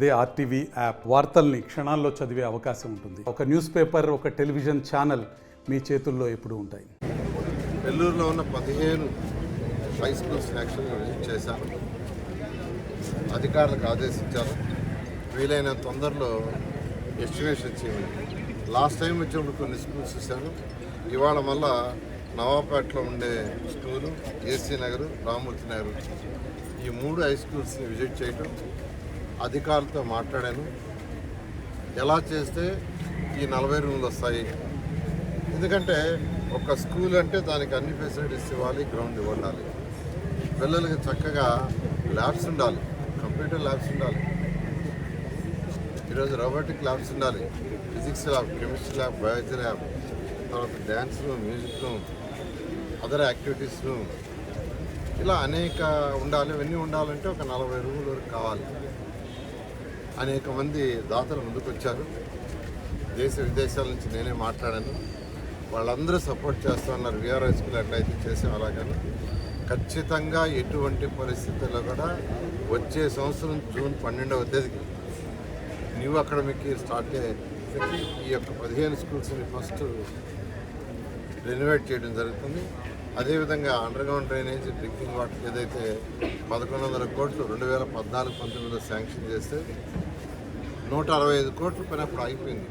అదే RTV app వార్తల్ని క్షణాల్లో చదివే అవకాశం ఉంటుంది. ఒక న్యూస్ పేపర్, ఒక టెలివిజన్ ఛానల్ మీ చేతుల్లో ఎప్పుడూ ఉంటాయి. నెల్లూరులో ఉన్న 15 హై స్కూల్స్ యాక్చువల్గా విజిట్ చేశాను. అధికారులకు ఆదేశించారు వీలైన తొందరలో ఎస్టిమేషన్ చేయమని. లాస్ట్ టైం వచ్చినప్పుడు కొన్ని స్కూల్స్ చూశాను. ఇవాళ మళ్ళా నవాపేటలో ఉండే స్కూలు, ఏసీ నగర్, రామూర్తి నగర్, ఈ 3 హై స్కూల్స్ని విజిట్ చేయటం, అధికారులతో మాట్లాడాను. ఎలా చేస్తే ఈ 40 రూములు వస్తాయి, ఎందుకంటే ఒక స్కూల్ అంటే దానికి అన్ని ఫెసిలిటీస్ ఇవ్వాలి, గ్రౌండ్ ఇవ్వాలి, పిల్లలకి చక్కగా ల్యాబ్స్ ఉండాలి, కంప్యూటర్ ల్యాబ్స్ ఉండాలి, ఈరోజు రోబోటిక్ ల్యాబ్స్ ఉండాలి, physics lab, chemistry lab, biology lab, తర్వాత dance room, music room, other activities room, ఇలా అనేక ఉండాలి. ఇవన్నీ ఉండాలంటే ఒక 40 రూముల వరకు కావాలి. అనేక మంది దాతలు ముందుకు వచ్చారు. దేశ విదేశాల నుంచి నేనే మాట్లాడాను. వాళ్ళందరూ సపోర్ట్ చేస్తూ ఉన్నారు. విఆర్ఐ స్కూల్ ఎట్లయితే చేసాం అలాగని ఖచ్చితంగా ఎటువంటి పరిస్థితుల్లో కూడా వచ్చే సంవత్సరం జూన్ 12వ తేదీకి న్యూ అకాడమిక్ ఇయర్ స్టార్ట్ అయ్యేసరికి ఈ యొక్క 15 స్కూల్స్ని ఫస్ట్ రెనోవేట్ చేయడం జరుగుతుంది. అదేవిధంగా అండర్గ్రౌండ్ డ్రైనేజ్, డ్రింకింగ్ వాటర్ ఏదైతే 1100 కోట్లు 2014-19లో శాంక్షన్ చేస్తే 165 కోట్ల పైన అప్పుడు ఆగిపోయింది.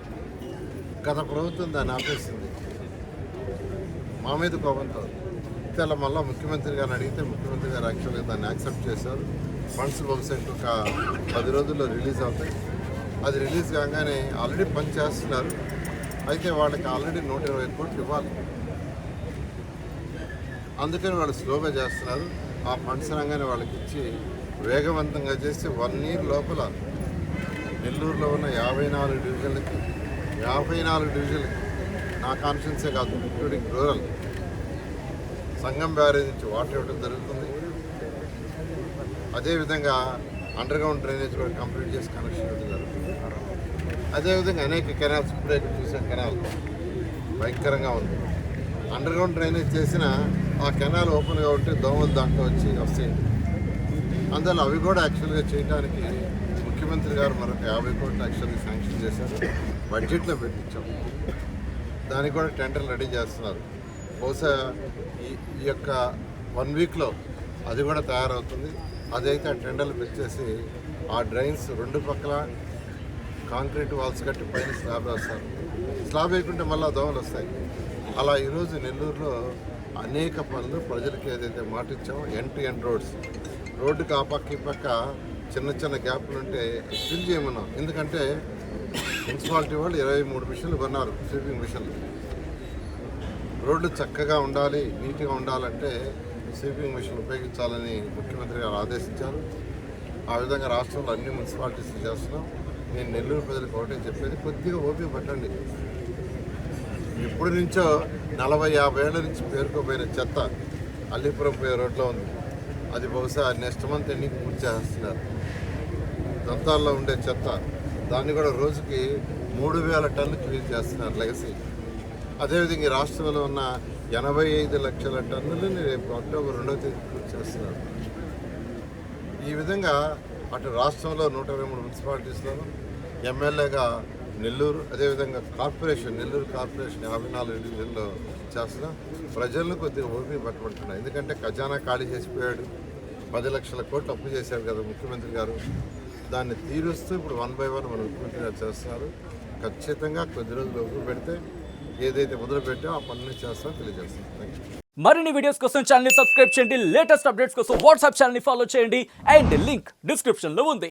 గత ప్రభుత్వం దాన్ని ఆపేసింది మా మీద కోపంతో. ఇలా మళ్ళీ ముఖ్యమంత్రి గారిని అడిగితే ముఖ్యమంత్రి గారు యాక్చువల్గా దాన్ని యాక్సెప్ట్ చేశారు. ఫండ్స్ బహుశా ఇంకొక 10 రోజుల్లో రిలీజ్ అవుతాయి. అది రిలీజ్ కాగానే ఆల్రెడీ పని చేస్తున్నారు. అయితే వాళ్ళకి ఆల్రెడీ 120 కోట్లు ఇవ్వాలి. అందుకని వాళ్ళు స్లోగా చేస్తున్నారు. ఆ ఫండ్స్ రంగానే వాళ్ళకి ఇచ్చి వేగవంతంగా చేసి 1 ఇయర్ లోపల నెల్లూరులో ఉన్న 54 డివిజన్లకి నా కాన్ఫిడెన్సే కాదు, ఇంక్లూడింగ్ రూరల్, సంగం బ్యారేజ్ నుంచి వాటర్ ఇవ్వడం జరుగుతుంది. అదేవిధంగా అండర్గ్రౌండ్ డ్రైనేజ్ కూడా కంప్లీట్ చేసి కనెక్షన్ ఇవ్వడం జరుగుతుంది. అదేవిధంగా అనేక కెనాల్స్, ఇప్పుడే చూసిన కెనాల్ భయంకరంగా ఉంది. అండర్గ్రౌండ్ డ్రైనేజ్ చేసిన ఆ కెనాల్ ఓపెన్గా ఉంటే దోమలు దాంట్లో వస్తాయి. అందువల్ల అవి కూడా యాక్చువల్గా చేయడానికి ముఖ్యమంత్రి గారు మరొక 50 కోట్లు యాక్చువల్గా శాంక్షన్ చేశారు. బడ్జెట్లో పెట్టించాం. దానికి కూడా టెండర్లు రెడీ చేస్తున్నారు. బహుశా ఈ యొక్క 1 వీక్లో అది కూడా తయారవుతుంది. అదైతే ఆ టెండర్లు పెట్టేసి ఆ డ్రైన్స్ 2 పక్కల కాంక్రీట్ వాల్స్ కట్టి పైన స్లాబ్ వేస్తారు. స్లాబ్ వేయకుంటే మళ్ళీ దోమలు వస్తాయి. అలా ఈరోజు నెల్లూరులో అనేక పనులు ప్రజలకు ఏదైతే మాటిచ్చామో ఎండ్ రోడ్స్, రోడ్డుకి ఆ పక్క ఈ పక్క చిన్న చిన్న గ్యాప్లు ఉంటే ఫిల్ చేయమన్నాం. ఎందుకంటే మున్సిపాలిటీ వాళ్ళు 23 మిషన్లు కొన్నారు, స్వీపింగ్ మిషన్లు. రోడ్లు చక్కగా ఉండాలి, నీట్గా ఉండాలంటే స్వీపింగ్ మిషన్ ఉపయోగించాలని ముఖ్యమంత్రి గారు ఆదేశించారు. ఆ విధంగా రాష్ట్రంలో అన్ని మున్సిపాలిటీస్ చేస్తున్నాం. నేను నెల్లూరు ప్రజలకు ఒకటే చెప్పేది, కొద్దిగా ఓపిక పట్టండి. ఎప్పటి నుంచో 40-50 ఏళ్ల నుంచి పేరుకోపోయిన చెత్త అల్లిపురం పోయే రోడ్లో ఉంది. అది బహుశా నెక్స్ట్ మంత్ ఎండింగ్ పూర్తి చేస్తున్నారు. దంతాల్లో ఉండే చెత్త దాన్ని కూడా రోజుకి 3000 టన్నులు క్లీన్ చేస్తున్నారు లెగసీ. అదేవిధంగా ఈ రాష్ట్రంలో ఉన్న 85 లక్షల టన్నులని రేపు అక్టోబర్ 2వ తేదీ పూర్తి చేస్తున్నారు. ఈ విధంగా అటు రాష్ట్రంలో 123 మున్సిపాలిటీస్లోనూ, ఎమ్మెల్యేగా నెల్లూరు, అదేవిధంగా నెల్లూరు కార్పొరేషన్ 54 డివిజన్లో చేస్తున్నాం. ప్రజలను కొద్దిగా ఓపిక పట్టుకుంటున్నాం. ఎందుకంటే ఖజానా ఖాళీ చేసిపోయాడు. 10 లక్షల కోట్లు అప్పు చేశారు కదా ముఖ్యమంత్రి గారు. దాన్ని తీరుస్తూ ఇప్పుడు 1 by 1 మన ముఖ్యమంత్రి గారు చేస్తున్నారు. ఖచ్చితంగా కొద్ది రోజులు ఓపిక పెడితే ఏదైతే మొదలు పెట్టామో ఆ పనులు చేస్తామో తెలియజేస్తాం. Thank you. మరిన్ని వీడియోస్ కోసం ఛానల్ ని సబ్స్క్రైబ్ చేయండి. లేటెస్ట్ అప్డేట్స్ కోసం వాట్సాప్ ఛానల్ ని ఫాలో చేయండి. అండ్ లింక్ డిస్క్రిప్షన్ లో ఉంది.